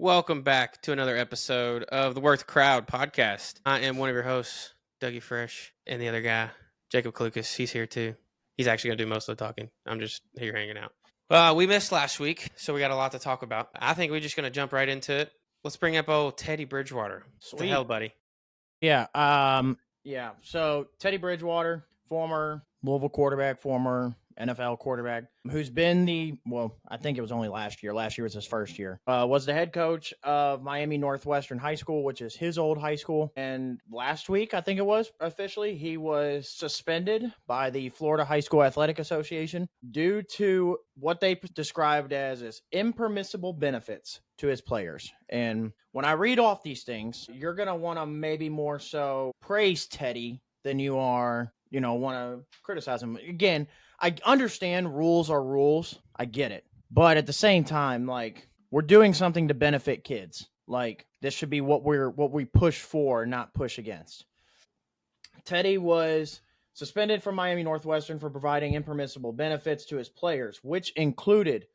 Welcome back to another episode of the Worth Crowd podcast. I am one of your hosts, Dougie Fresh, and the other guy, Jacob Klucas. He's here too. He's actually going to do most of the talking. I'm just here hanging out. We missed last week, so we got a lot to talk about. I think we're just going to jump right into it. Let's bring up old Teddy Bridgewater. What the hell, buddy? Yeah. So Teddy Bridgewater, former Louisville quarterback, former NFL quarterback, who's been I think it was only last year. Last year was his first year. Was the head coach of Miami Northwestern High School, which is his old high school. And last week, I think it was officially, he was suspended by the Florida High School Athletic Association due to what they described as impermissible benefits to his players. And when I read off these things, you're going to want to maybe more so praise Teddy than you are, want to criticize him. Again, I understand rules are rules. I get it. But at the same time, we're doing something to benefit kids. This should be what we push for, not push against. Teddy was suspended from Miami Northwestern for providing impermissible benefits to his players, which included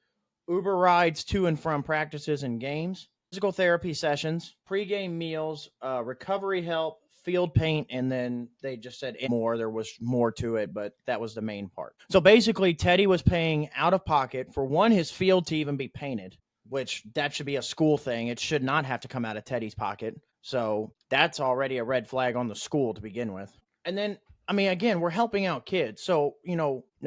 Uber rides to and from practices and games, physical therapy sessions, pregame meals, recovery help, field paint, and then they just said more. There was more to it, but that was the main part. So basically, Teddy was paying out of pocket for his field to even be painted, which that should be a school thing. It should not have to come out of Teddy's pocket. So that's already a red flag on the school to begin with. And then, again, we're helping out kids. So,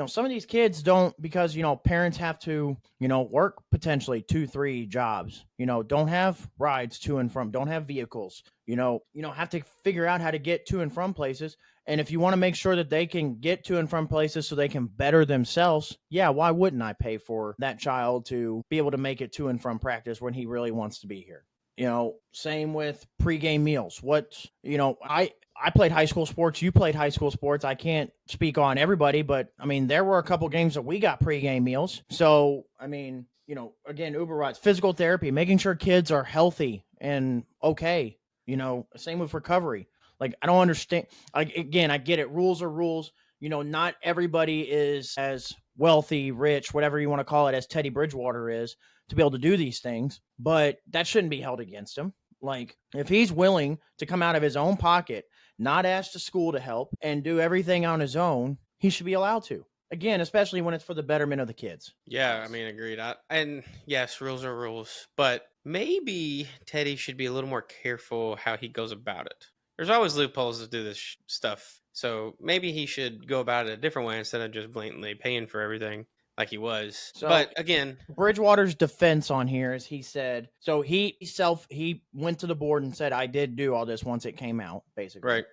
some of these kids don't, because, parents have to, work potentially 2-3 jobs, don't have rides to and from, don't have vehicles, have to figure out how to get to and from places. And if you want to make sure that they can get to and from places so they can better themselves, yeah, why wouldn't I pay for that child to be able to make it to and from practice when he really wants to be here? Same with pregame meals. I played high school sports. You played high school sports. I can't speak on everybody, but there were a couple games that we got pregame meals. So, again, Uber rides, physical therapy, making sure kids are healthy and okay. Same with recovery. I don't understand. Again, I get it. Rules are rules. Not everybody is as wealthy, rich, whatever you want to call it, as Teddy Bridgewater is to be able to do these things, but that shouldn't be held against him. If he's willing to come out of his own pocket, not ask the school to help, and do everything on his own, he should be allowed to. Again, especially when it's for the betterment of the kids. Yeah, agreed. And yes, rules are rules, but maybe Teddy should be a little more careful how he goes about it. There's always loopholes to do this stuff, so maybe he should go about it a different way instead of just blatantly paying for everything like he was. So, but again, Bridgewater's defense on here is he said, so he went to the board and said, I did do all this once it came out, basically. Right.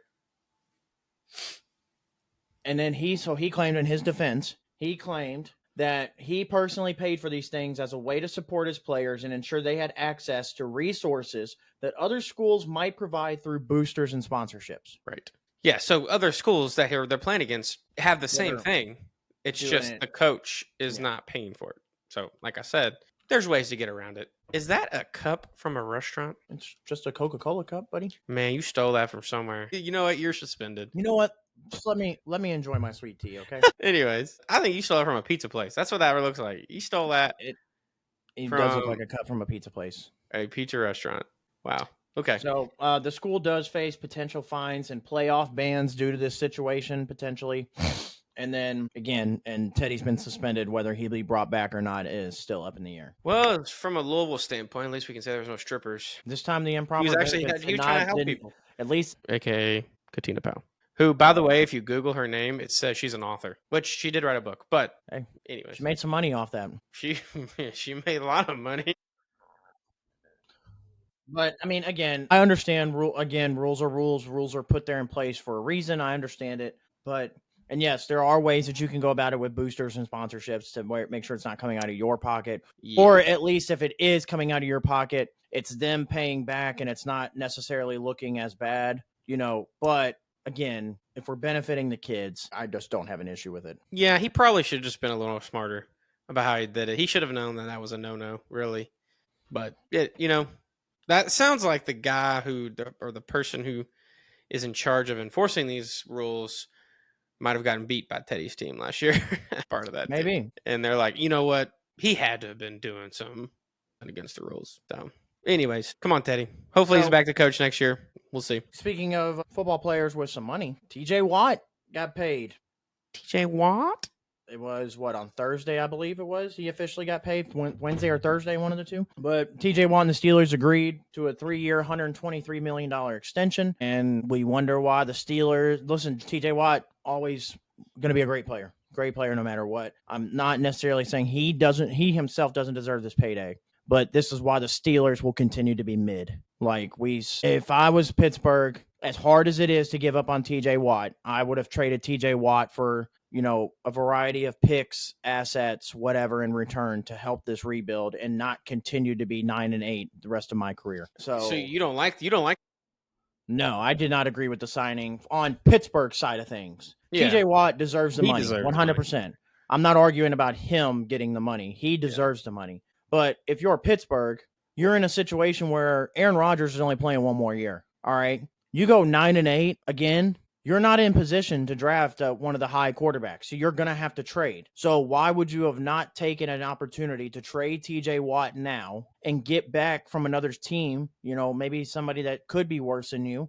And then he claimed in his defense, he claimed that he personally paid for these things as a way to support his players and ensure they had access to resources that other schools might provide through boosters and sponsorships. Right. Yeah, so other schools that they're playing against have the same thing. It's just the coach is not paying for it. So, like I said, there's ways to get around it. Is that a cup from a restaurant? It's just a Coca-Cola cup, buddy. Man, you stole that from somewhere. You know what? You're suspended. You know what? Just let me enjoy my sweet tea, okay? Anyways, I think you stole it from a pizza place. That's what that looks like. You stole that. It does look like a cup from a pizza place. A pizza restaurant. Wow. Okay. So the school does face potential fines and playoff bans due to this situation, potentially. And then, again, Teddy's been suspended. Whether he'll be brought back or not is still up in the air. Well, from a Louisville standpoint, at least we can say there's no strippers. This time the improper... He was trying to help people. At least... A.K.A. Katina Powell. Who, by the way, if you Google her name, it says she's an author, which she did write a book. But anyway, she made some money off that. She made a lot of money. But again, I understand. Rules are rules. Rules are put there in place for a reason. I understand it. But yes, there are ways that you can go about it with boosters and sponsorships to make sure it's not coming out of your pocket, or at least if it is coming out of your pocket, it's them paying back, and it's not necessarily looking as bad. But again, if we're benefiting the kids, I just don't have an issue with it. Yeah, he probably should have just been a little smarter about how he did it. He should have known that was a no-no, really. But, that sounds like the guy or the person who is in charge of enforcing these rules might have gotten beat by Teddy's team last year. Part of that. Maybe. Team. And they're like, you know what? He had to have been doing something against the rules. So Anyways, come on, Teddy. Hopefully he's So- back to coach next year. We'll see. Speaking of football players with some money, TJ Watt got paid. TJ Watt? It was on Thursday, I believe it was. He officially got paid Wednesday or Thursday, one of the two. But TJ Watt and the Steelers agreed to a 3-year, $123 million extension. And we wonder why the Steelers, listen, TJ Watt, always going to be a great player no matter what. I'm not necessarily saying he himself doesn't deserve this payday. But this is why the Steelers will continue to be mid. If I was Pittsburgh, as hard as it is to give up on TJ Watt, I would have traded TJ Watt for, a variety of picks, assets, whatever in return to help this rebuild and not continue to be 9-8 the rest of my career. So you don't like No, I did not agree with the signing on Pittsburgh's side of things. Yeah. TJ Watt deserves the money, deserves 100%. I'm not arguing about him getting the money. He deserves the money. But if you're Pittsburgh, you're in a situation where Aaron Rodgers is only playing one more year. All right. You go 9-8 again. You're not in position to draft one of the high quarterbacks. So you're going to have to trade. So why would you have not taken an opportunity to trade TJ Watt now and get back from another team, maybe somebody that could be worse than you,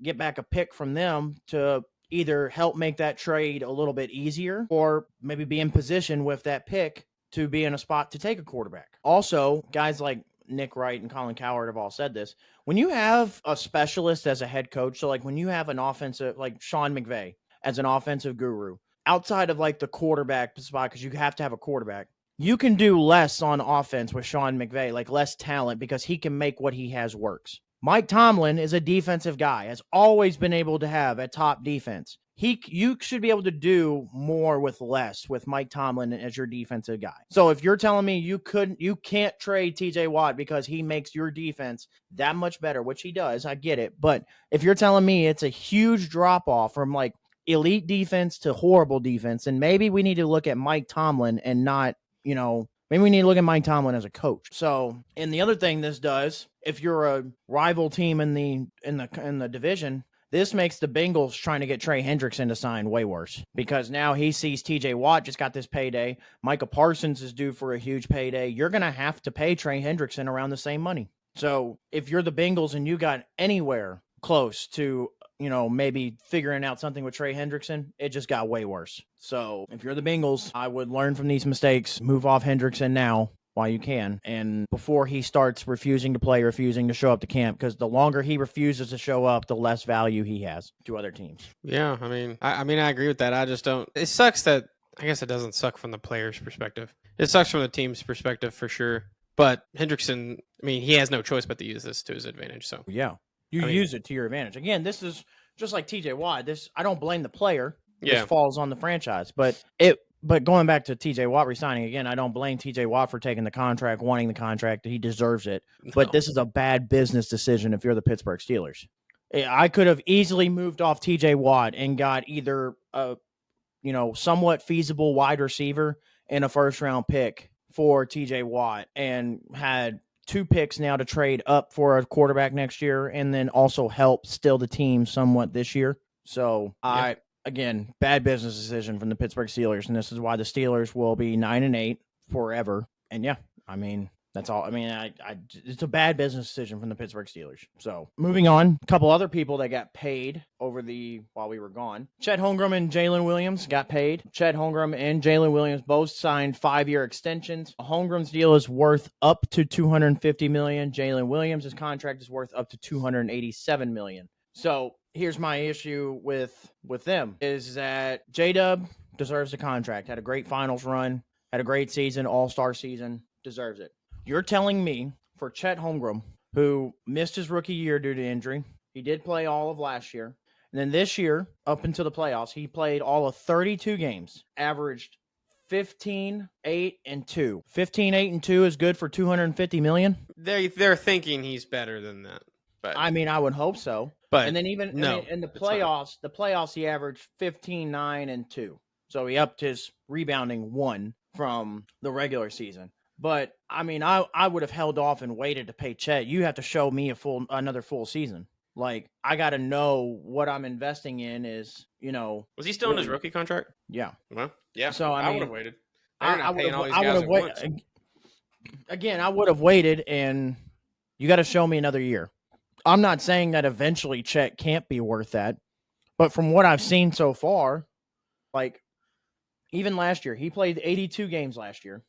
get back a pick from them to either help make that trade a little bit easier or maybe be in position with that pick to be in a spot to take a quarterback. Also, guys like Nick Wright and Colin Cowherd have all said this. When you have a specialist as a head coach, so like when you have an offensive, like Sean McVay as an offensive guru, outside of like the quarterback spot, because you have to have a quarterback, you can do less on offense with Sean McVay, like less talent, because he can make what he has works. Mike Tomlin is a defensive guy, has always been able to have a top defense. You should be able to do more with less with Mike Tomlin as your defensive guy. So if you're telling me you can't trade TJ Watt because he makes your defense that much better, which he does, I get it. But if you're telling me it's a huge drop off from like elite defense to horrible defense, and maybe we need to look at Mike Tomlin and not, maybe we need to look at Mike Tomlin as a coach. So, and the other thing this does, if you're a rival team in the division, this makes the Bengals trying to get Trey Hendrickson to sign way worse because now he sees TJ Watt just got this payday. Micah Parsons is due for a huge payday. You're going to have to pay Trey Hendrickson around the same money. So if you're the Bengals and you got anywhere close to, maybe figuring out something with Trey Hendrickson, it just got way worse. So if you're the Bengals, I would learn from these mistakes, move off Hendrickson now while you can, and before he starts refusing to show up to camp, because the longer he refuses to show up, the less value he has to other teams. Yeah, I agree with that. I just don't. It sucks that. I guess it doesn't suck from the player's perspective. It sucks from the team's perspective for sure. But Hendrickson, he has no choice but to use this to his advantage. So yeah, use it to your advantage. Again, this is just like TJ Watt. I don't blame the player. This falls on the franchise, But going back to TJ Watt resigning again, I don't blame TJ Watt for taking the contract, wanting the contract. He deserves it. But this is a bad business decision if you're the Pittsburgh Steelers. I could have easily moved off TJ Watt and got either a somewhat feasible wide receiver and a first-round pick for TJ Watt and had 2 picks now to trade up for a quarterback next year and then also help still the team somewhat this year. So Again, bad business decision from the Pittsburgh Steelers, and this is why the Steelers will be 9-8 forever. And that's all. It's a bad business decision from the Pittsburgh Steelers. So moving on, a couple other people that got paid while we were gone. Chet Holmgren and Jalen Williams got paid. Chet Holmgren and Jalen Williams both signed 5-year extensions. Holmgren's deal is worth up to $250 million. Jalen Williams' contract is worth up to $287 million. So here's my issue with them is that J-Dub deserves a contract. Had a great finals run, had a great season, all-star season, deserves it. You're telling me for Chet Holmgren, who missed his rookie year due to injury, he did play all of last year, and then this year, up until the playoffs, he played all of 32 games, averaged 15, 8, and 2. 15, 8, and 2 is good for $250 million? They're thinking he's better than that. But I would hope so. But and then in the playoffs, he averaged 15, 9, and 2. So he upped his rebounding 1 from the regular season. But I would have held off and waited to pay Chet. You have to show me another full season. Like, I got to know what I'm investing in is, Was he still in his rookie contract? Yeah. Well, yeah. So I would have waited. I would have waited. Again, I would have waited, and You got to show me another year. I'm not saying that eventually Chet can't be worth that, but from what I've seen so far, like even last year, he played 82 games last year,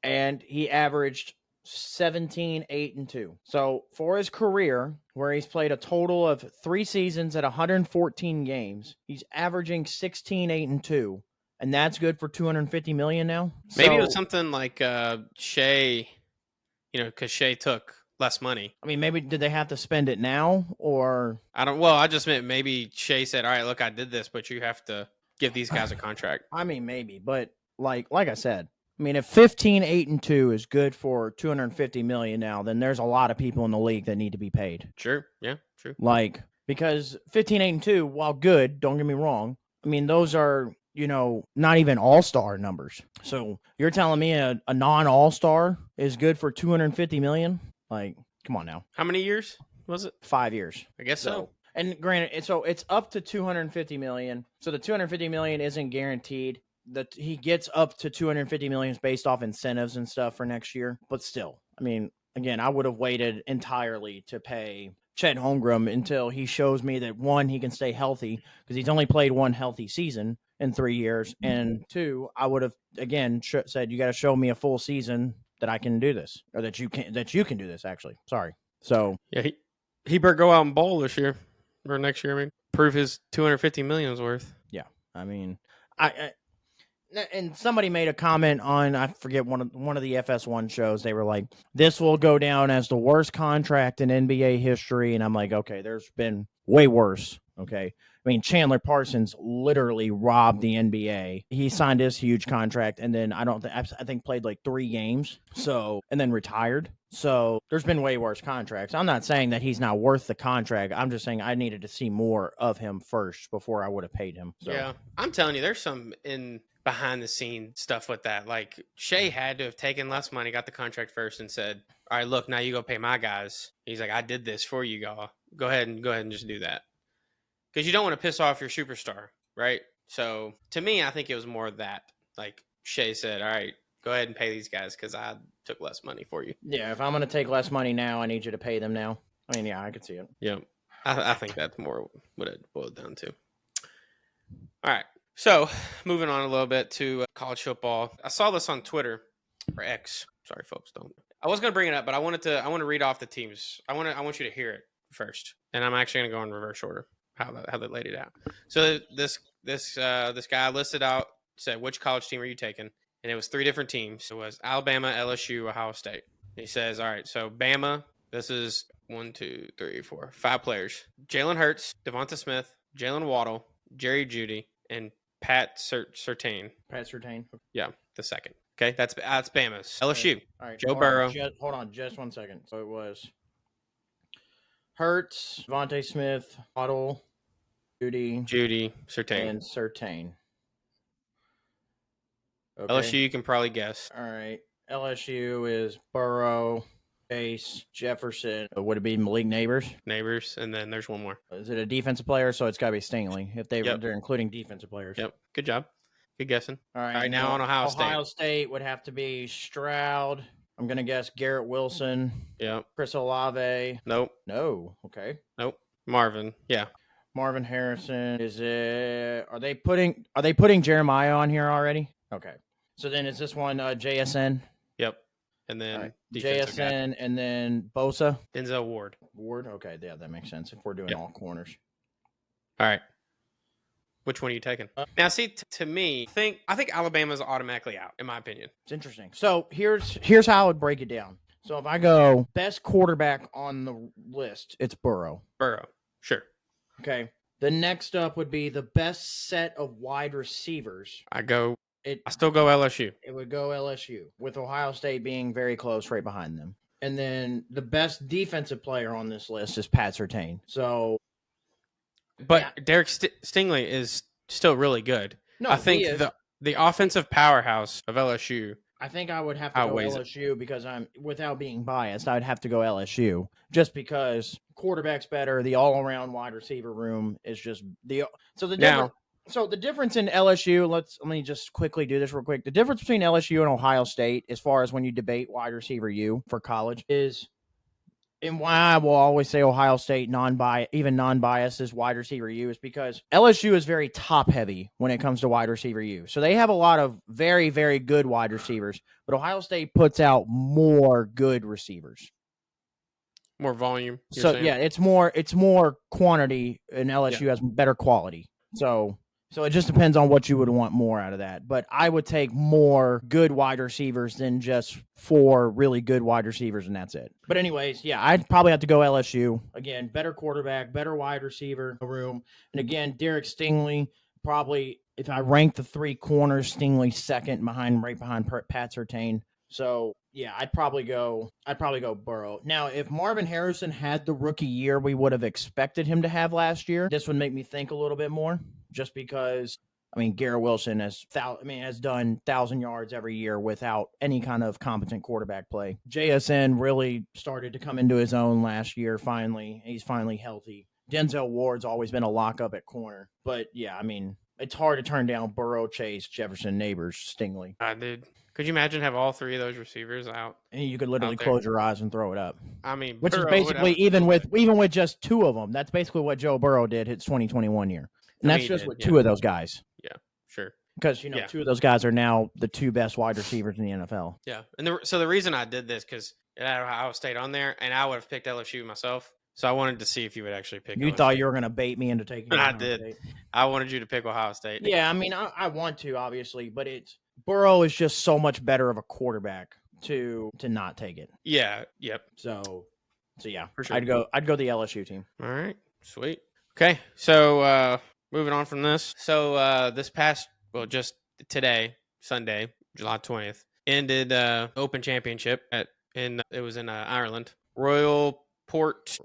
and he averaged 17, 8, and 2. So for his career, where he's played a total of 3 seasons at 114 games, he's averaging 16, 8, and 2. And that's good for $250 million now. Maybe it was something like Shea, because Shea took less money. I mean, maybe did they have to spend it now, or I just meant maybe Shea said, "All right, look, I did this, but you have to give these guys a contract." I mean, maybe, but like I said, I mean, if 15, 8, and 2 is good for $250 million now, then there's a lot of people in the league that need to be paid. Sure, yeah, true. Like, because 15, 8, and 2, while good, don't get me wrong, I mean, those are, not even all-star numbers. So you're telling me a non-all-star is good for $250 million? Like, come on now. How many years was it? 5 years. I guess so. And granted, it's up to $250 million. So the $250 million isn't guaranteed. That he gets up to $250 million based off incentives and stuff for next year. But still, I mean, again, I would have waited entirely to pay Chet Holmgren until he shows me that, one, he can stay healthy, because he's only played one healthy season in 3 years, and 2, I would have again said, you got to show me a full season that I can do this, or that you can do this. Actually, sorry. So yeah, he better go out and bowl this year or next year. I mean, prove his $250 million is worth. Yeah, I mean, and somebody made a comment on, I forget, one of the FS1 shows. They were like, this will go down as the worst contract in NBA history. And I'm like, okay, there's been way worse. Okay. I mean, Chandler Parsons literally robbed the NBA. He signed this huge contract, and then I think played like 3 games. So, and then retired. So there's been way worse contracts. I'm not saying that he's not worth the contract. I'm just saying I needed to see more of him first before I would have paid him. So. Yeah. I'm telling you, there's some behind the scenes stuff with that. Like, Shea had to have taken less money, got the contract first, and said, all right, look, now you go pay my guys. He's like, I did this for you, y'all. Go ahead and just do that. Because you don't want to piss off your superstar, right? So to me, I think it was more of that. Like, Shea said, all right, go ahead and pay these guys because I took less money for you. Yeah, if I'm going to take less money now, I need you to pay them now. I mean, yeah, I could see it. Yeah, I think that's more what it boiled down to. All right, so moving on a little bit to college football. I saw this on Twitter, or X. Sorry, folks, don't. I was going to bring it up, but I want to read off the teams. I want you to hear it first, and I'm actually going to go in reverse order. How they laid it out. So this guy listed out, said, which college team are you taking? And it was 3 different teams. It was Alabama, LSU, Ohio State. And he says, all right, so Bama, this is 1, 2, 3, 4, 5 players. Jalen Hurts, Devonta Smith, Jalen Waddle, Jerry Jeudy, and Pat Surtain. Pat Surtain. Yeah, the second. Okay, that's Bama's. LSU. All right, Joe Burrow. Hold on, just 1 second. So it was Hurts, Devontae Smith, Waddle, Jeudy, Surtain. And Surtain. Okay. LSU, you can probably guess. All right. LSU is Burrow, Chase, Jefferson. Would it be Malik Neighbors? Neighbors, and then there's one more. Is it a defensive player? So it's got to be Stingley if they're including defensive players. Yep. Good job. Good guessing. All right. All right, now on Ohio State. Ohio State would have to be Stroud. I'm going to guess Garrett Wilson. Yep. Chris Olave. Nope. No. Okay. Nope. Marvin. Yeah. Marvin Harrison. Are they putting Jeremiah on here already? Okay. So then is this one JSN? Yep. And then right. JSN guy. And then Bosa? Denzel Ward. Ward? Okay. Yeah, that makes sense if we're doing all corners. All right. Which one are you taking? Now, see, to me, I think Alabama's automatically out, in my opinion. It's interesting. So here's how I would break it down. So if I go best quarterback on the list, it's Burrow. Burrow. Sure. Okay. The next up would be the best set of wide receivers. I still go LSU. It would go LSU, with Ohio State being very close right behind them. And then the best defensive player on this list is Pat Surtain. So, but Derek Stingley is still really good. No, I think the offensive powerhouse of LSU. I think I would have to go LSU because without being biased, I would have to go LSU just because quarterback's better. The all-around wide receiver room is just So the difference in LSU, let me just quickly do this real quick. The difference between LSU and Ohio State, as far as when you debate wide receiver for college, is And why I will always say Ohio State non-biased is wide receiver U is because LSU is very top heavy when it comes to wide receiver U. So they have a lot of very, very good wide receivers, but Ohio State puts out more good receivers. More volume. So yeah, it's more quantity, and LSU has better quality. So it just depends on what you would want more out of that. But I would take more good wide receivers than just 4 really good wide receivers, and that's it. But anyways, yeah, I'd probably have to go LSU. Again, better quarterback, better wide receiver room. And again, Derek Stingley, probably, if I rank the 3 corners, Stingley second right behind Pat Surtain. So yeah, I'd probably go Burrow. Now, if Marvin Harrison had the rookie year we would have expected him to have last year, this would make me think a little bit more, just because Garrett Wilson has done 1,000 yards every year without any kind of competent quarterback play. JSN really started to come into his own last year. Finally, he's finally healthy. Denzel Ward's always been a lockup at corner, but yeah, it's hard to turn down Burrow, Chase, Jefferson, Neighbors, Stingley. Dude. Could you imagine have all 3 of those receivers out? And you could literally close your eyes and throw it up. Which Burrow is basically even with just 2 of them. That's basically what Joe Burrow did his 2021 year, and that's just with 2 of those guys. Yeah, sure. Because 2 of those guys are now the 2 best wide receivers in the NFL. Yeah, and so the reason I did this because it had Ohio State on there, and I would have picked LSU myself. So I wanted to see if you would actually pick. You thought you were going to bait me into taking. I did. State. I wanted you to pick Ohio State. Yeah, I want to, obviously, but Burrow is just so much better of a quarterback to not take it. Yeah. Yep. So yeah, for sure. I'd go the LSU team. All right, sweet. Okay, so moving on from this. So just today, Sunday, July 20th, ended Open Championship it was in Ireland. Royal Port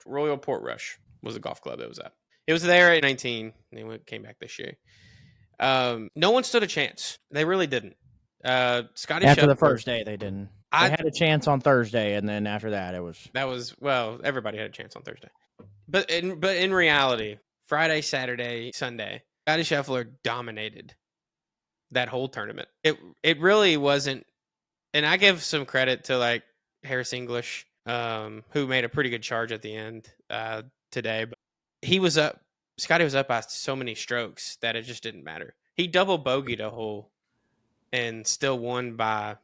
Rush was the golf club it was at. It was there at 19. They came back this year. No one stood a chance. They really didn't. Scotty after Scheffler, the first day, they didn't. They had a chance on Thursday, and then after that, everybody had a chance on Thursday. But in reality, Friday, Saturday, Sunday, Scotty Scheffler dominated that whole tournament. It really wasn't, and I give some credit to like Harris English, who made a pretty good charge at the end today. But Scotty was up by so many strokes that it just didn't matter. He double bogeyed a hole and still won by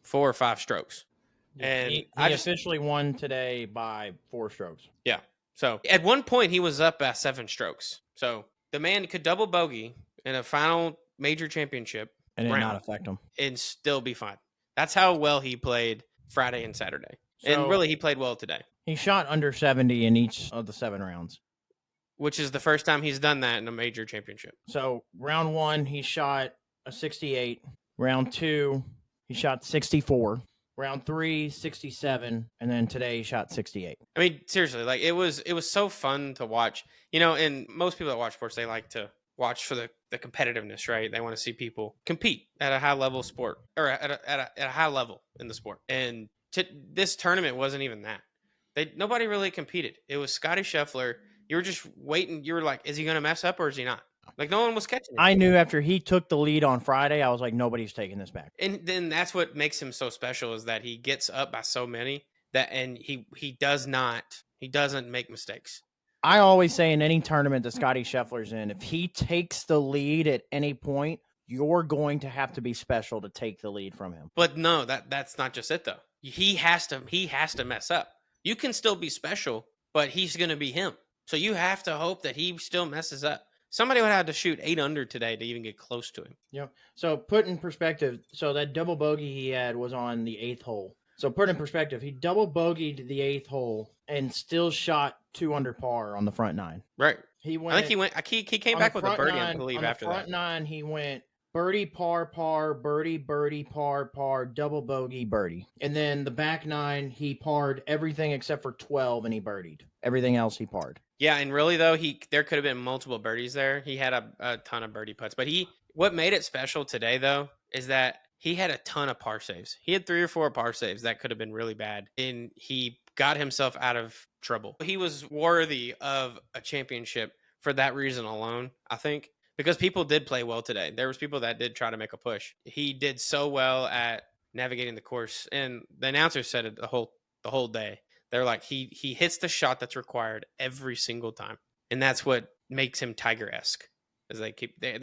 4 or 5 strokes. And he officially won today by 4 strokes. Yeah. So at one point he was up by 7 strokes. So the man could double bogey in a final major championship and it not affect him and still be fine. That's how well he played Friday and Saturday. So, and really he played well today. He shot under 70 in each of the 7 rounds, which is the first time he's done that in a major championship. So round 1, he shot a 68. Round 2, he shot 64. Round 3, 67, and then today he shot 68. Seriously, like it was so fun to watch. And most people that watch sports, they like to watch for the competitiveness, right? They want to see people compete at a high level sport or at a high level in the sport. And this tournament wasn't even that. Nobody really competed. It was Scotty Scheffler. You were just waiting. You were like, is he going to mess up or is he not? Like no one was catching it. I knew after he took the lead on Friday, I was like, nobody's taking this back. And then that's what makes him so special is that he gets up by so many and he doesn't make mistakes. I always say in any tournament that Scotty Scheffler's in, if he takes the lead at any point, you're going to have to be special to take the lead from him. But no, that's not just it though. He has to mess up. You can still be special, but he's going to be him. So you have to hope that he still messes up. Somebody would have to shoot 8 under today to even get close to him. Yeah. So put in perspective, so that double bogey he had was on the 8th hole. So put in perspective, he double bogeyed the 8th hole and still shot 2 under par on the front 9. Right. He came back with a birdie, I believe, after that. On the front 9, he went birdie, par, birdie, birdie, par, double bogey, birdie. And then the back 9, he parred everything except for 12, and he birdied. Everything else he parred. Yeah, and really though, there could have been multiple birdies there. He had a ton of birdie putts, but what made it special today though is that he had a ton of par saves. He had 3 or 4 par saves that could have been really bad, and he got himself out of trouble. He was worthy of a championship for that reason alone, I think, because people did play well today. There was people that did try to make a push. He did so well at navigating the course, and the announcer said it the whole the whole day. They're like he hits the shot that's required every single time, and that's what makes him Tiger-esque. As they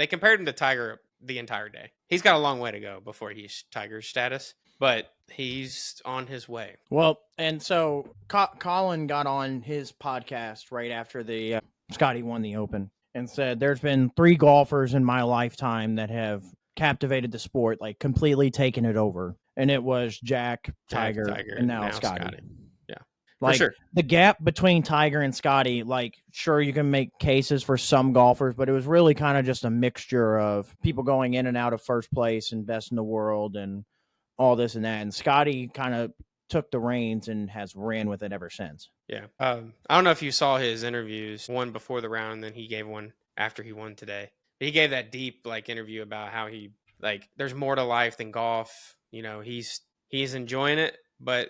compared him to Tiger the entire day. He's got a long way to go before he's Tiger's status, but he's on his way. Well, and so Colin got on his podcast right after the Scotty won the Open and said there's been 3 golfers in my lifetime that have captivated the sport, like completely taken it over. And it was Jack, Tiger, and now Scotty. Yeah, like, for sure. The gap between Tiger and Scotty, like, sure, you can make cases for some golfers, but it was really kind of just a mixture of people going in and out of first place and best in the world and all this and that. And Scotty kind of took the reins and has ran with it ever since. Yeah. I don't know if you saw his interviews, one before the round, and then he gave one after he won today. He gave that deep interview about how he there's more to life than golf. He's enjoying it, but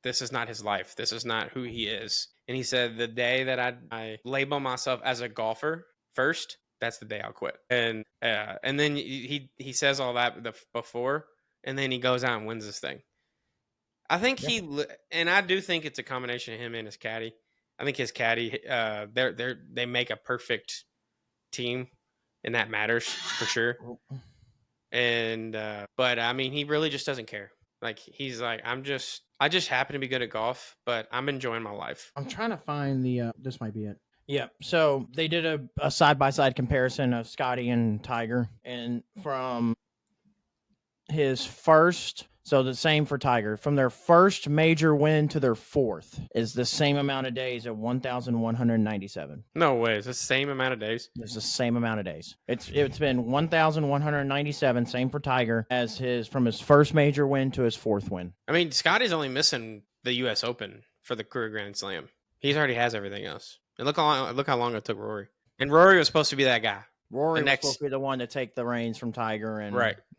this is not his life. This is not who he is. And he said the day that I label myself as a golfer first, that's the day I'll quit. And then he says all that before, and then he goes out and wins this thing. I think and I do think it's a combination of him and his caddy. I think his caddy, they make a perfect team, and that matters for sure. And but I mean, he really just doesn't care. He's like, I just happen to be good at golf, but I'm enjoying my life. I'm trying to find the this might be it. Yeah. So they did a side-by-side comparison of Scotty and Tiger, and from his first, so the same for Tiger, from their first major win to their fourth is the same amount of days at 1,197. No way. It's the same amount of days. It's the same amount of days. It's been 1,197, same for Tiger, as from his first major win to his fourth win. I mean, Scotty's only missing the U.S. Open for the career Grand Slam. He already has everything else. And look how long it took Rory. And Rory was supposed to be that guy. Rory was supposed to be the one to take the reins from Tiger and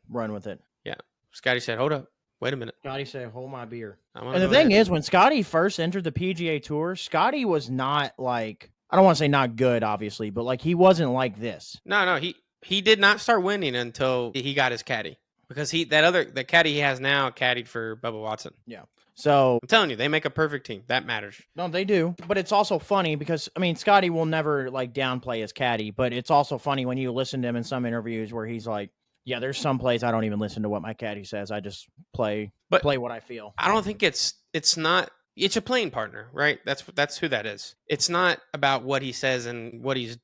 run with it. Yeah. Scotty said, hold up. Wait a minute. Scotty said, hold my beer. And the thing is, when Scotty first entered the PGA Tour, Scotty was not I don't want to say not good, obviously, but he wasn't like this. No, he did not start winning until he got his caddy. Because the caddy he has now caddied for Bubba Watson. Yeah. So I'm telling you, they make a perfect team. That matters. No, they do. But it's also funny because, I mean, Scotty will never downplay his caddy, but it's also funny when you listen to him in some interviews where he's like, yeah, there's some plays I don't even listen to what my caddy says. I just play what I feel. I don't think it's a playing partner, right? That's who that is. It's not about what he says and what he's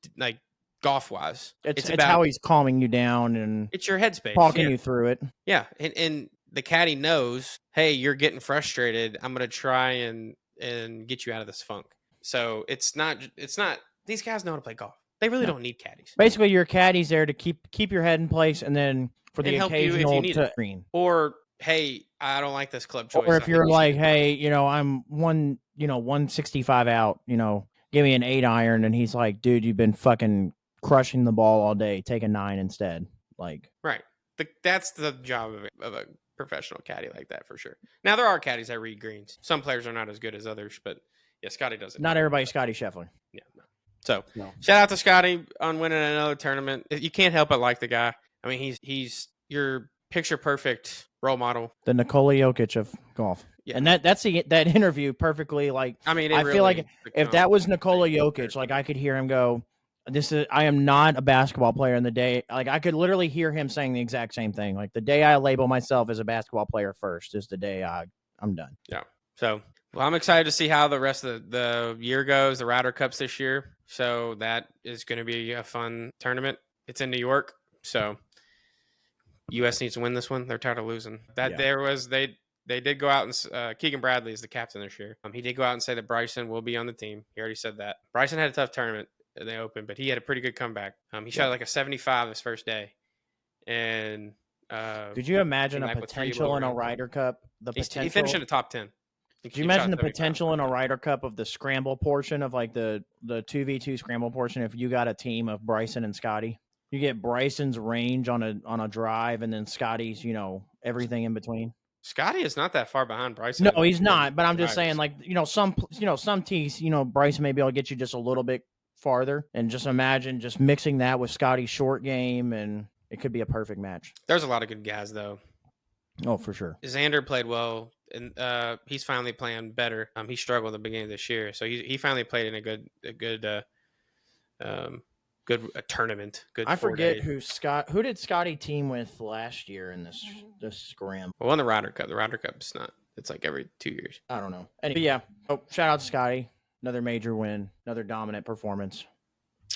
golf wise. It's about how he's calming you down and it's your headspace, talking you through it. Yeah, and the caddy knows, hey, you're getting frustrated. I'm gonna try and get you out of this funk. So it's not. These guys know how to play golf. They really don't need caddies. Basically, your caddy's there to keep your head in place, and then for the occasional green. Or hey, I don't like this club choice. Or if you're hey, I'm 165 out, give me an 8-iron, and he's like, dude, you've been fucking crushing the ball all day. Take a 9 instead. Right. That's the job of a professional caddy like that for sure. Now there are caddies that read greens. Some players are not as good as others, but yeah, Scotty does it. Not everybody's Scotty Scheffler. Yeah. No. So shout out to Scotty on winning another tournament. You can't help but like the guy. I mean, he's your picture perfect role model. The Nikola Jokic of golf. Yeah. And that interview perfectly I feel like if that was Nikola Jokic, I could hear him go, I am not a basketball player in the day. I could literally hear him saying the exact same thing. The day I label myself as a basketball player first is the day I'm done. Yeah. So, I'm excited to see how the rest of the year goes, the Ryder Cups this year. So that is going to be a fun tournament. It's in New York. So U.S. needs to win this one. They're tired of losing. They did go out and Keegan Bradley is the captain this year. He did go out and say that Bryson will be on the team. He already said that. Bryson had a tough tournament in the Open, but he had a pretty good comeback. He shot a 75 his first day. And could you imagine a potential in a Ryder Cup? He finished in the top 10. Could you imagine the potential in a Ryder Cup of the scramble portion of the 2v2 scramble portion if you got a team of Bryson and Scotty? You get Bryson's range on a drive and then Scotty's, everything in between. Scotty is not that far behind Bryson. No, he's not, but I'm just saying some tees, Bryson may be able to get you just a little bit farther, and just imagine just mixing that with Scotty's short game, and it could be a perfect match. There's a lot of good guys though. Oh, for sure. Xander played well, and he's finally playing better. He struggled at the beginning of this year, so he finally played in good tournament. Good I 4 forget days. who did Scotty team with last year in this scrim. Well, won the Ryder Cup. The Ryder Cup's not. It's like every 2 years. I don't know. Anyway, yeah. Oh, shout out to Scotty. Another major win. Another dominant performance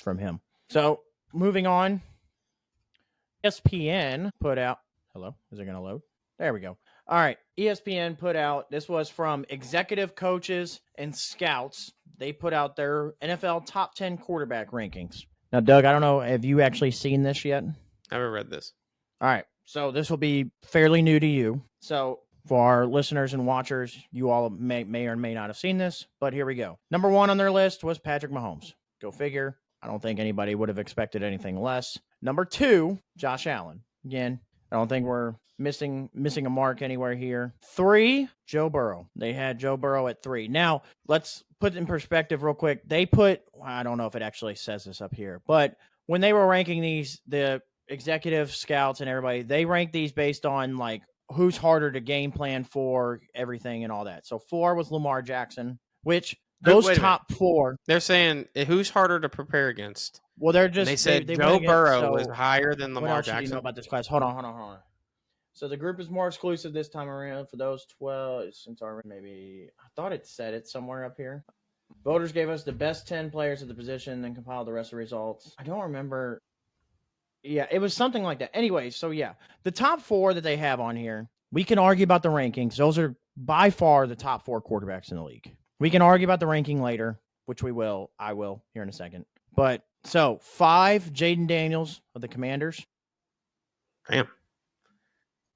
from him. So moving on, ESPN put out. Hello, is it going to load? There we go. All right, ESPN put out. This was from executive coaches and scouts. They put out their NFL top 10 quarterback rankings. Now, Doug, I don't know. Have you actually seen this yet? I haven't read this. All right. So this will be fairly new to you. So for our listeners and watchers, you all may or may not have seen this, but here we go. Number 1 on their list was Patrick Mahomes. Go figure. I don't think anybody would have expected anything less. Number 2, Josh Allen. Again, I don't think we're missing a mark anywhere here. 3, Joe Burrow. They had Joe Burrow at 3. Now, let's put it in perspective real quick. They put, I don't know if it actually says this up here, but when they were ranking these, the executive scouts and everybody, they rank these based on like who's harder to game plan for, everything and all that. So 4 was Lamar Jackson, which those top 4. They're saying who's harder to prepare against. Well, they're just. And they said they Joe Burrow so was higher than what Lamar else should Jackson. you know about this class? Hold on. So the group is more exclusive this time around for those 12. Since maybe I thought it said it somewhere up here. Voters gave us the best 10 players at the position and compiled the rest of the results. I don't remember. Yeah, it was something like that. Anyway, so yeah, the top 4 that they have on here, we can argue about the rankings. Those are by far the top 4 quarterbacks in the league. We can argue about the ranking later, which we will. I will here in a second. But so 5, Jaden Daniels of the Commanders. Damn.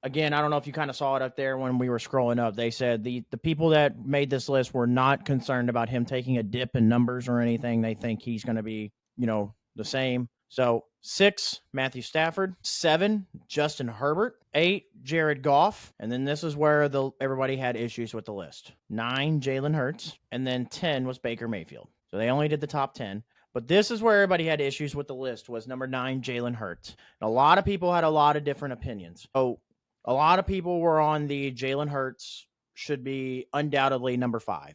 Again, I don't know if you kind of saw it up there when we were scrolling up. They said the people that made this list were not concerned about him taking a dip in numbers or anything. They think he's going to be, the same. So 6, Matthew Stafford. 7, Justin Herbert. 8, Jared Goff. And then this is where everybody had issues with the list. 9, Jalen Hurts. And then 10 was Baker Mayfield. So they only did the top 10. But this is where everybody had issues with the list, was number 9, Jalen Hurts. And a lot of people had a lot of different opinions. So a lot of people were on the Jalen Hurts should be undoubtedly number 5.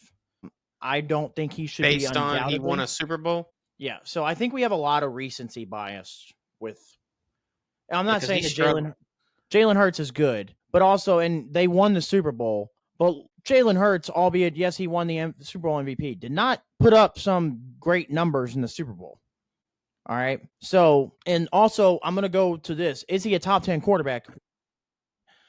I don't think he should be undoubtedly. Based on he won a Super Bowl? Yeah, so I think we have a lot of recency bias with. I'm not saying that Jalen Hurts is good, but also, and they won the Super Bowl. But Jalen Hurts, albeit yes, he won the Super Bowl MVP, did not put up some great numbers in the Super Bowl. All right, so and also I'm gonna go to this: is he a top 10 quarterback?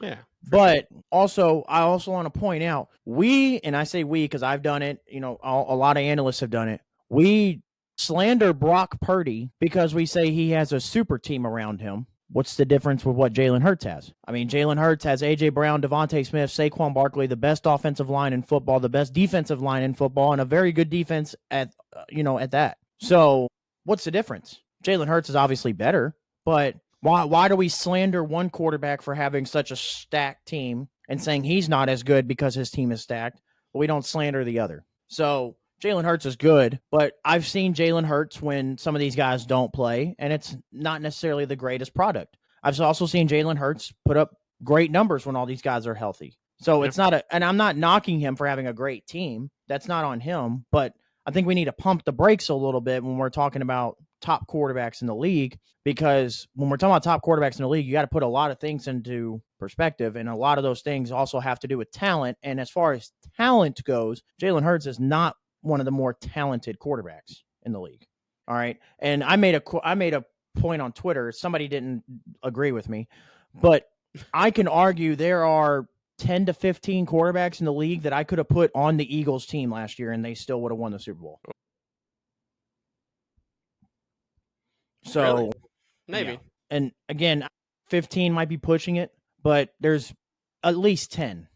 Yeah. But also, I also want to point out, and I say we because I've done it. A lot of analysts have done it. We slander Brock Purdy because we say he has a super team around him. What's the difference with what Jalen Hurts has? I mean, Jalen Hurts has A.J. Brown, Devontae Smith, Saquon Barkley, the best offensive line in football, the best defensive line in football, and a very good defense at that. So what's the difference? Jalen Hurts is obviously better, but why do we slander one quarterback for having such a stacked team and saying he's not as good because his team is stacked, but we don't slander the other? So Jalen Hurts is good, but I've seen Jalen Hurts when some of these guys don't play, and it's not necessarily the greatest product. I've also seen Jalen Hurts put up great numbers when all these guys are healthy. So it's not and I'm not knocking him for having a great team. That's not on him, but I think we need to pump the brakes a little bit when we're talking about top quarterbacks in the league, because when we're talking about top quarterbacks in the league, you got to put a lot of things into perspective, and a lot of those things also have to do with talent. And as far as talent goes, Jalen Hurts is not one of the more talented quarterbacks in the league. All right. And I made a point on Twitter. Somebody didn't agree with me, but I can argue there are 10 to 15 quarterbacks in the league that I could have put on the Eagles team last year and they still would have won the Super Bowl. So really? Maybe. Yeah. And again, 15 might be pushing it, but there's at least 10,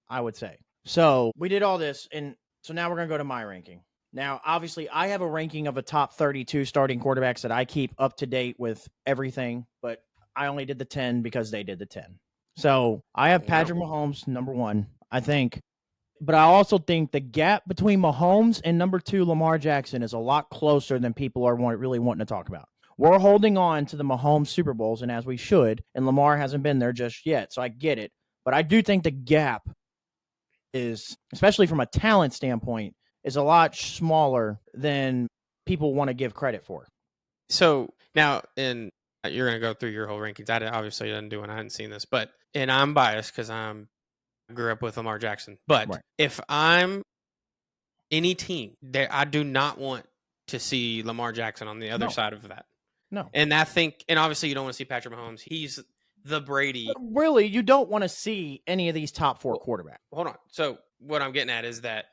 I would say. So we did all this, and so now we're going to go to my ranking. Now, obviously, I have a ranking of a top 32 starting quarterbacks that I keep up to date with everything, but I only did the 10 because they did the 10. So I have Patrick Mahomes, number 1, I think. But I also think the gap between Mahomes and number 2, Lamar Jackson, is a lot closer than people are really wanting to talk about. We're holding on to the Mahomes Super Bowls, and as we should, and Lamar hasn't been there just yet, so I get it. But I do think the gap is, especially from a talent standpoint, is a lot smaller than people want to give credit for. So now, and you're going to go through your whole rankings. I obviously didn't do it. I hadn't seen this, and I'm biased because I grew up with Lamar Jackson. But Right. if I'm any team, I do not want to see Lamar Jackson on the other side of that. No. And and obviously you don't want to see Patrick Mahomes. He's the Brady. But really, you don't want to see any of these top 4 quarterbacks. Hold on. So what I'm getting at is that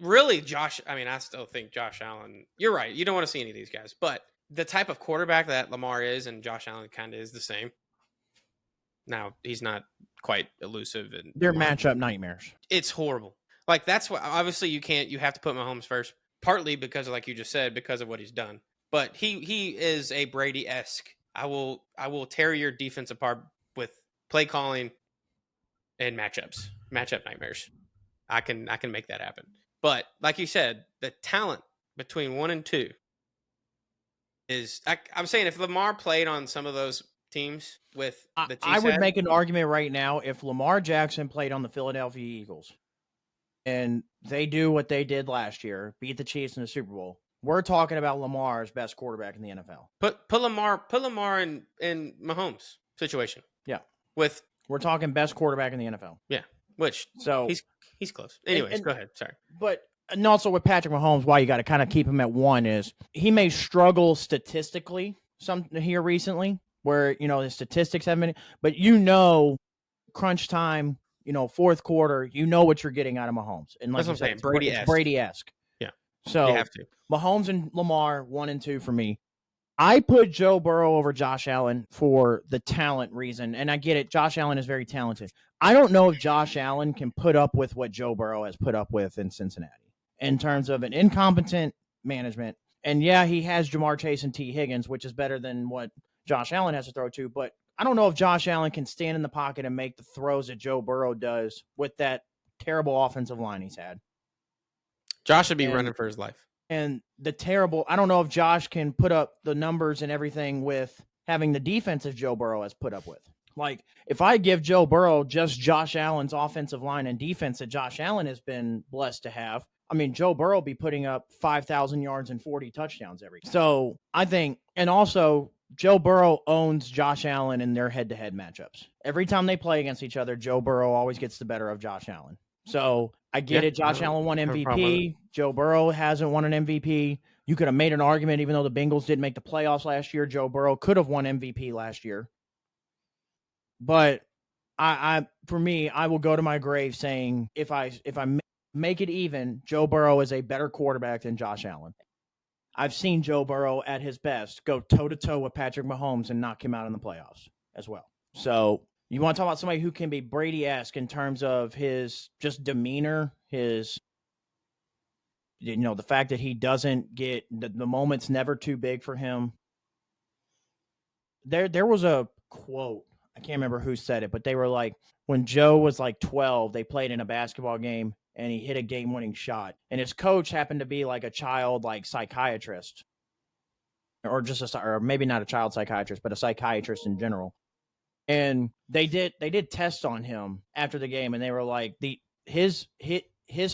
really I still think Josh Allen, you're right. You don't want to see any of these guys, but the type of quarterback that Lamar is and Josh Allen kind of is the same. Now, he's not quite elusive. And they're matchup nightmares. It's horrible. Like, that's what, obviously you have to put Mahomes first, partly because of, like you just said, because of what he's done. But he is a Brady-esque. I will tear your defense apart with play calling and matchup nightmares. I can make that happen. But like you said, the talent between 1 and 2 is. I'm saying if Lamar played on some of those teams with the Chiefs, I would make an argument right now if Lamar Jackson played on the Philadelphia Eagles and they do what they did last year, beat the Chiefs in the Super Bowl. We're talking about Lamar's best quarterback in the NFL. Put Lamar in Mahomes situation. Yeah, we're talking best quarterback in the NFL. Yeah, which so he's close. Anyways, go ahead. Sorry, but and also with Patrick Mahomes, why you got to kind of keep him at 1 is he may struggle statistically some here recently, where the statistics haven't been, but crunch time, fourth quarter, what you're getting out of Mahomes, and like that's what I'm saying, Brady-esque. Yeah, so you have to. Mahomes and Lamar 1 and 2 for me. I put Joe Burrow over Josh Allen for the talent reason, and I get it. Josh Allen is very talented. I don't know if Josh Allen can put up with what Joe Burrow has put up with in Cincinnati in terms of an incompetent management. And yeah, he has Jamar Chase and T. Higgins, which is better than what Josh Allen has to throw to. But I don't know if Josh Allen can stand in the pocket and make the throws that Joe Burrow does with that terrible offensive line he's had. Josh should be running for his life. And I don't know if Josh can put up the numbers and everything with having the defensive Joe Burrow has put up with. Like, if I give Joe Burrow just Josh Allen's offensive line and defense that Josh Allen has been blessed to have, Joe Burrow will be putting up 5,000 yards and 40 touchdowns every game. So I think, and also Joe Burrow owns Josh Allen in their head-to-head matchups. Every time they play against each other, Joe Burrow always gets the better of Josh Allen. So I get it. Josh Allen won MVP. Joe Burrow hasn't won an MVP. You could have made an argument, even though the Bengals didn't make the playoffs last year, Joe Burrow could have won MVP last year. But for me, I will go to my grave saying if I make it even, Joe Burrow is a better quarterback than Josh Allen. I've seen Joe Burrow at his best go toe-to-toe with Patrick Mahomes and knock him out in the playoffs as well. So you want to talk about somebody who can be Brady-esque in terms of his just demeanor, his, the fact that he doesn't get, the moment's never too big for him. There was a quote, I can't remember who said it, but they were like, when Joe was like 12, they played in a basketball game and he hit a game-winning shot. And his coach happened to be like a child, like psychiatrist, or or maybe not a child psychiatrist, but a psychiatrist in general. And they did tests on him after the game, and they were like, his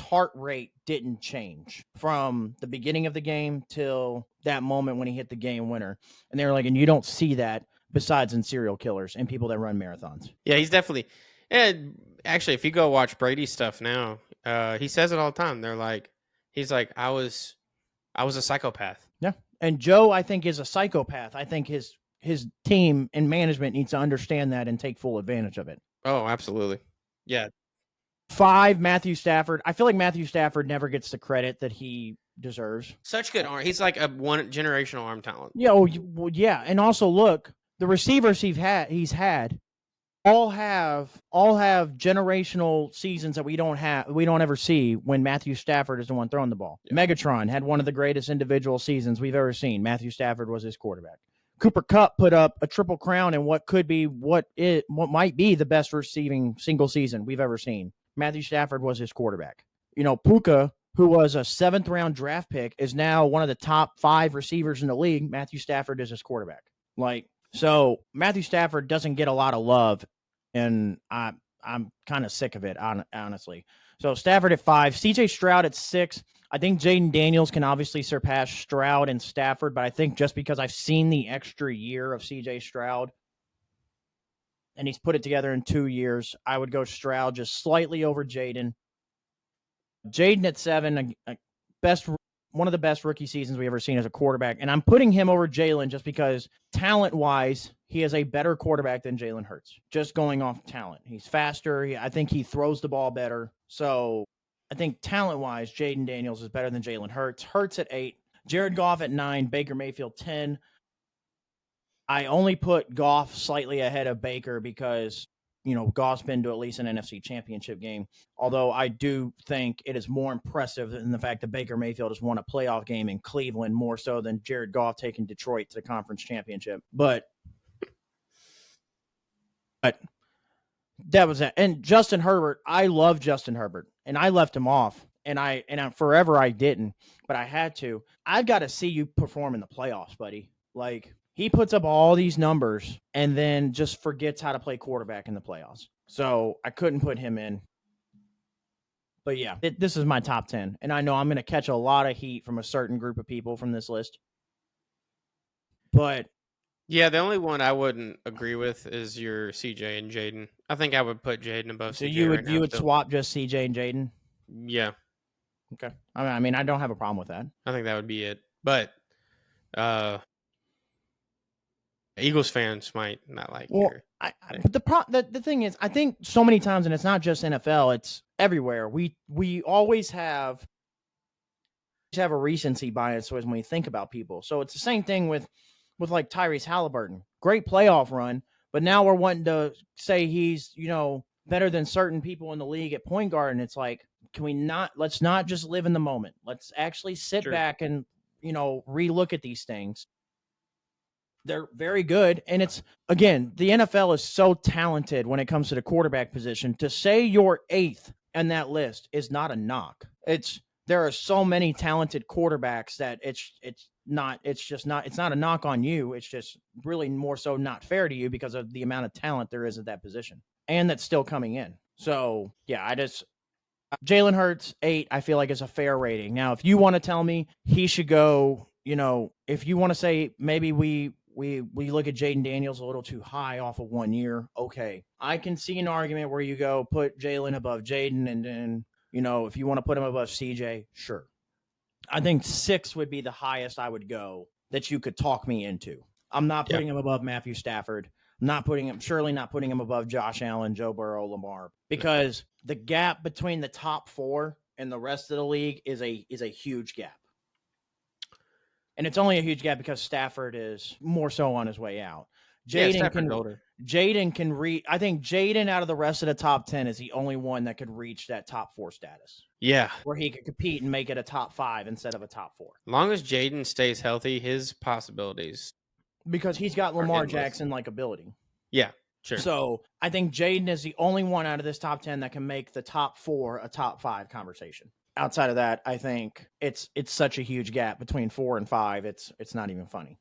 heart rate didn't change from the beginning of the game till that moment when he hit the game winner. And they were like, and you don't see that besides in serial killers and people that run marathons. Yeah, he's definitely. And actually, if you go watch Brady's stuff now, he says it all the time. He's like, I was a psychopath. Yeah, and Joe, I think, is a psychopath. I think his team and management needs to understand that and take full advantage of it. Oh, absolutely. Yeah. 5, Matthew Stafford. I feel like Matthew Stafford never gets the credit that he deserves. Such good arm. He's like a one generational arm talent. Yeah, yeah. And also, look, the receivers he's had all have generational seasons that we don't ever see when Matthew Stafford is the one throwing the ball. Yeah. Megatron had one of the greatest individual seasons we've ever seen. Matthew Stafford was his quarterback. Cooper Kupp put up a triple crown in what might be the best receiving single season we've ever seen. Matthew Stafford was his quarterback. Puka, who was a 7th round draft pick, is now one of the top 5 receivers in the league. Matthew Stafford is his quarterback. So Matthew Stafford doesn't get a lot of love and I'm kind of sick of it, honestly. So Stafford at 5, CJ Stroud at 6. I think Jaden Daniels can obviously surpass Stroud and Stafford, but I think just because I've seen the extra year of CJ Stroud and he's put it together in 2 years, I would go Stroud just slightly over Jaden. Jaden at 7, one of the best rookie seasons we've ever seen as a quarterback. And I'm putting him over Jaylen just because talent-wise, he is a better quarterback than Jalen Hurts. Just going off talent. He's faster. I think he throws the ball better. So I think talent-wise, Jaden Daniels is better than Jalen Hurts. Hurts at 8. Jared Goff at 9. Baker Mayfield 10. I only put Goff slightly ahead of Baker because Goff's been to at least an NFC championship game. Although I do think it is more impressive than the fact that Baker Mayfield has won a playoff game in Cleveland more so than Jared Goff taking Detroit to the conference championship. But that was it. And Justin Herbert, I love Justin Herbert, and I left him off, and forever I didn't, but I had to. I've got to see you perform in the playoffs, buddy. Like, he puts up all these numbers and then just forgets how to play quarterback in the playoffs. So I couldn't put him in. But yeah, this is my top 10. And I know I'm going to catch a lot of heat from a certain group of people from this list. But yeah, the only one I wouldn't agree with is your CJ and Jaden. I think I would put Jaden above so CJ. you would swap just CJ and Jaden? Yeah. Okay. I mean, I don't have a problem with that. I think that would be it. But Eagles fans might not like your. But the thing is, I think so many times, and it's not just NFL, it's everywhere. We always have a recency bias when we think about people. So it's the same thing with like Tyrese Halliburton. Great playoff run, but now we're wanting to say he's, better than certain people in the league at point guard. And it's like, let's not just live in the moment. Let's actually sit back and, relook at these things. They're very good. And it's, again, the NFL is so talented when it comes to the quarterback position. To say you're 8th in that list is not a knock. There are so many talented quarterbacks that it's not a knock on you. It's just really more so not fair to you because of the amount of talent there is at that position and that's still coming in. So yeah, Jalen Hurts 8, I feel like is a fair rating. Now, if you want to tell me he should go, if you want to say maybe we look at Jaden Daniels a little too high off of 1 year, okay. I can see an argument where you go put Jalen above Jaden, and then, if you want to put him above CJ, sure. I think 6 would be the highest I would go that you could talk me into. I'm not putting him above Matthew Stafford. Surely not putting him above Josh Allen, Joe Burrow, Lamar, because the gap between the top 4 and the rest of the league is a huge gap. And it's only a huge gap because Stafford is more so on his way out. Jaden can reach. I think Jaden out of the rest of the top 10 is the only one that could reach that top 4 status. Yeah. Where he could compete and make it a top 5 instead of a top 4. As long as Jaden stays healthy, his possibilities. Because he's got Lamar Jackson-like ability. Yeah, sure. So I think Jaden is the only one out of this top 10 that can make the top 4 a top 5 conversation. Outside of that, I think it's such a huge gap between 4 and 5. It's not even funny.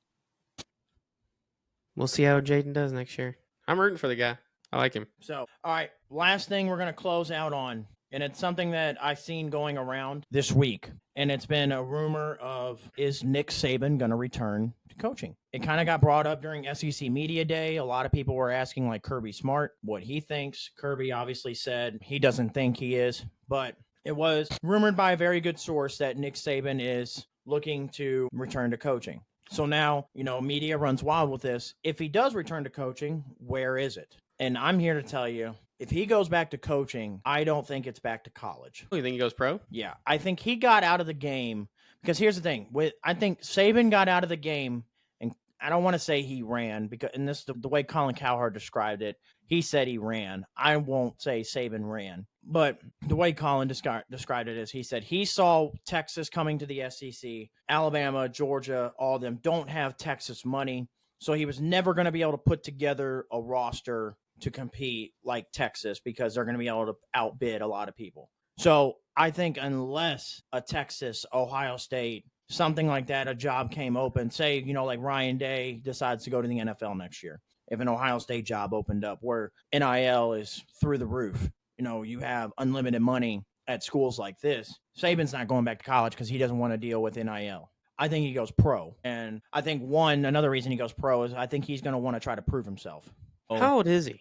We'll see how Jaden does next year. I'm rooting for the guy. I like him. So, all right, last thing we're going to close out on, and it's something that I've seen going around this week, and it's been a rumor of, is Nick Saban going to return to coaching? It kind of got brought up during SEC Media Day. A lot of people were asking, like, Kirby Smart what he thinks. Kirby obviously said he doesn't think he is, but it was rumored by a very good source that Nick Saban is looking to return to coaching. So now, media runs wild with this. If he does return to coaching, where is it? And I'm here to tell you, if he goes back to coaching, I don't think it's back to college. You think he goes pro? Yeah. I think he got out of the game because here's the thing. I think Saban got out of the game, and I don't want to say he ran because, and this the way Colin Cowherd described it, he said he ran. I won't say Saban ran. But the way Colin described it is he said he saw Texas coming to the SEC, Alabama, Georgia, all of them don't have Texas money. So he was never going to be able to put together a roster to compete like Texas because they're going to be able to outbid a lot of people. So I think unless a Texas, Ohio State, something like that, a job came open, say, like Ryan Day decides to go to the NFL next year. If an Ohio State job opened up where NIL is through the roof, you have unlimited money at schools like this, Saban's not going back to college because he doesn't want to deal with NIL. I think he goes pro. And I think another reason he goes pro is I think he's going to want to try to prove himself. How old is he?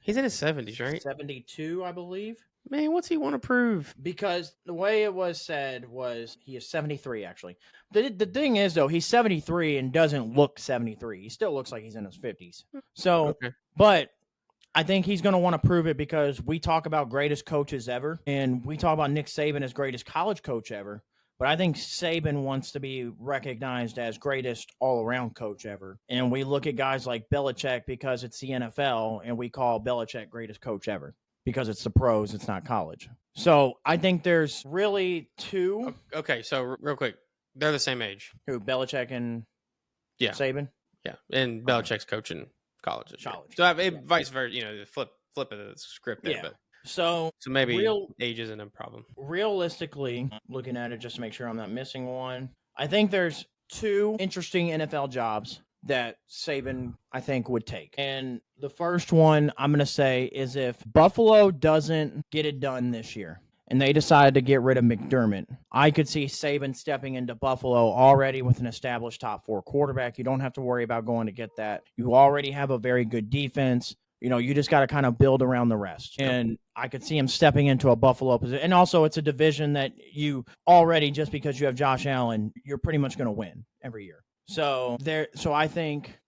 He's in his 70s, right? 72, I believe. Man, what's he want to prove? Because the way it was said was he is 73, actually. The thing is, though, he's 73 and doesn't look 73. He still looks like he's in his 50s. So, Okay. But I think he's going to want to prove it because we talk about greatest coaches ever, and we talk about Nick Saban as greatest college coach ever. But I think Saban wants to be recognized as greatest all-around coach ever. And we look at guys like Belichick because it's the NFL, and we call Belichick greatest coach ever because it's the pros, it's not college. So I think there's really two. Okay, so real quick, they're the same age. Who, Belichick and Saban? Yeah, and Belichick's coaching college. So vice versa, the flip of the script there. Yeah. But so maybe age isn't a problem. Realistically, looking at it just to make sure I'm not missing one, I think there's two interesting NFL jobs that Saban, I think, would take. And the first one I'm going to say is if Buffalo doesn't get it done this year and they decide to get rid of McDermott, I could see Saban stepping into Buffalo already with an established top 4 quarterback. You don't have to worry about going to get that. You already have a very good defense. You just got to kind of build around the rest. And I could see him stepping into a Buffalo position. And also, it's a division that you already, just because you have Josh Allen, you're pretty much going to win every year. So I think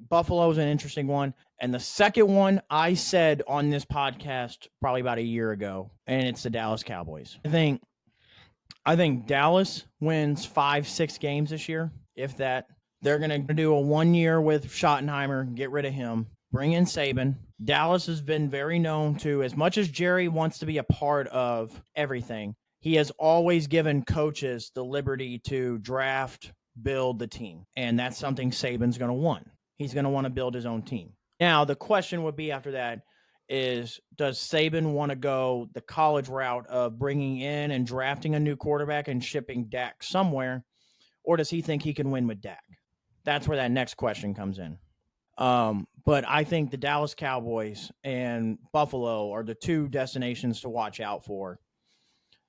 Buffalo is an interesting one. And the second one I said on this podcast probably about a year ago, and it's the Dallas Cowboys. I think Dallas wins 5-6 games this year, if that. They're going to do a 1 year with Schottenheimer, get rid of him, bring in Saban. Dallas has been very known to, as much as Jerry wants to be a part of everything, he has always given coaches the liberty to draft, build the team. And that's something Saban's going to want. He's going to want to build his own team. Now, the question would be after that is, does Saban want to go the college route of bringing in and drafting a new quarterback and shipping Dak somewhere? Or does he think he can win with Dak? That's where that next question comes in. But I think the Dallas Cowboys and Buffalo are the two destinations to watch out for.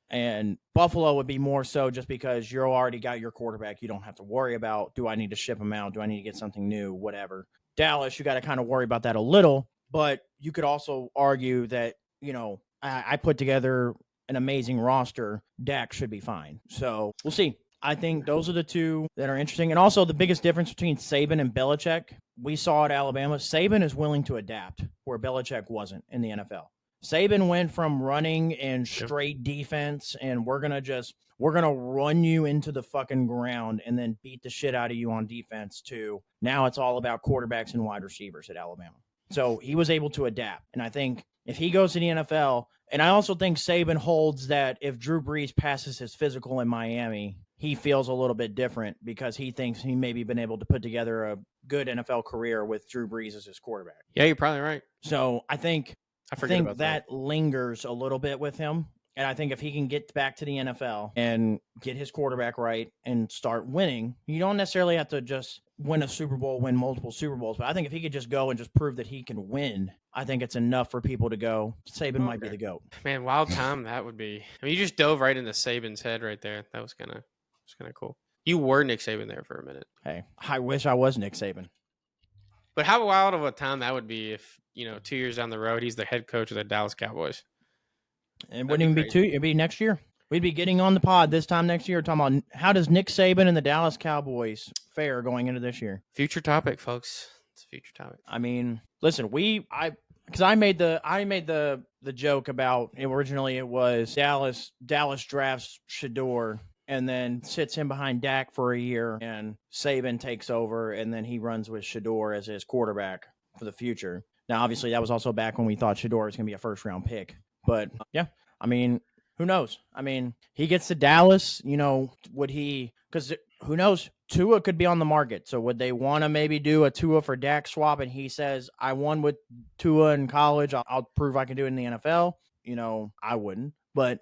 And Buffalo would be more so just because you already got your quarterback. You don't have to worry about, do I need to ship him out? Do I need to get something new? Whatever. Dallas, you got to kind of worry about that a little. But you could also argue that, I put together an amazing roster. Dak should be fine. So we'll see. I think those are the two that are interesting. And also the biggest difference between Saban and Belichick, we saw at Alabama, Saban is willing to adapt where Belichick wasn't in the NFL. Saban went from running and straight defense and we're going to run you into the fucking ground and then beat the shit out of you on defense to now it's all about quarterbacks and wide receivers at Alabama. So he was able to adapt. And I think if he goes to the NFL, and I also think Saban holds that if Drew Brees passes his physical in Miami, he feels a little bit different because he thinks he maybe been able to put together a good NFL career with Drew Brees as his quarterback. Yeah, you're probably right. So I think that lingers a little bit with him. And I think if he can get back to the NFL and get his quarterback right and start winning, you don't necessarily have to just win a Super Bowl, win multiple Super Bowls. But I think if he could just go and just prove that he can win, I think it's enough for people to go, Saban might be the GOAT. Man, wild time that would be. I mean, you just dove right into Saban's head right there. That was kind of cool. You were Nick Saban there for a minute. Hey, I wish I was Nick Saban. But how wild of a time that would be if, 2 years down the road, he's the head coach of the Dallas Cowboys. It wouldn't even be 2. It'd be next year. We'd be getting on the pod this time next year talking about how does Nick Saban and the Dallas Cowboys fare going into this year. Future topic, folks. It's a future topic. I mean, listen, because I made the joke about originally it was Dallas drafts Shador and then sits him behind Dak for a year and Saban takes over and then he runs with Shador as his quarterback for the future. Now, obviously, that was also back when we thought Shador was going to be a first-round pick. But, yeah, I mean, who knows? I mean, he gets to Dallas, would he – because who knows? Tua could be on the market. So would they want to maybe do a Tua for Dak swap and he says, I won with Tua in college. I'll prove I can do it in the NFL? I wouldn't. But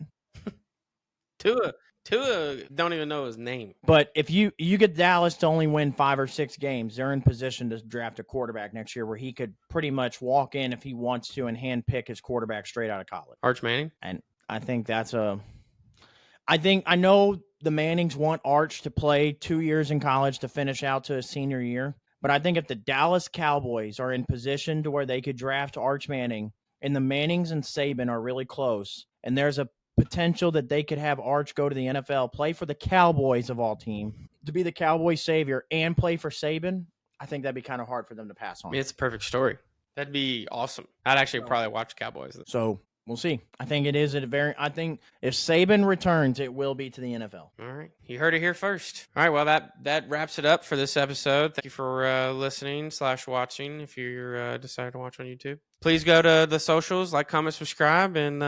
Tua Tua don't even know his name. But if you get Dallas to only win 5 or 6 games, they're in position to draft a quarterback next year where he could pretty much walk in if he wants to and handpick his quarterback straight out of college. Arch Manning? And I think I know the Mannings want Arch to play 2 years in college to finish out to his senior year. But I think if the Dallas Cowboys are in position to where they could draft Arch Manning and the Mannings and Saban are really close, and there's a potential that they could have Arch go to the NFL, play for the Cowboys of all team, to be the Cowboys savior and play for Saban, I think that'd be kind of hard for them to pass on. I mean, it's a perfect story. That'd be awesome. I'd actually probably watch Cowboys. So we'll see. I think it is I think if Saban returns, it will be to the NFL. All right. You heard it here first. All right. Well, that wraps it up for this episode. Thank you for listening/watching if you're decided to watch on YouTube. Please go to the socials, like, comment, subscribe, and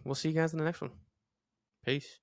we'll see you guys in the next one. Peace.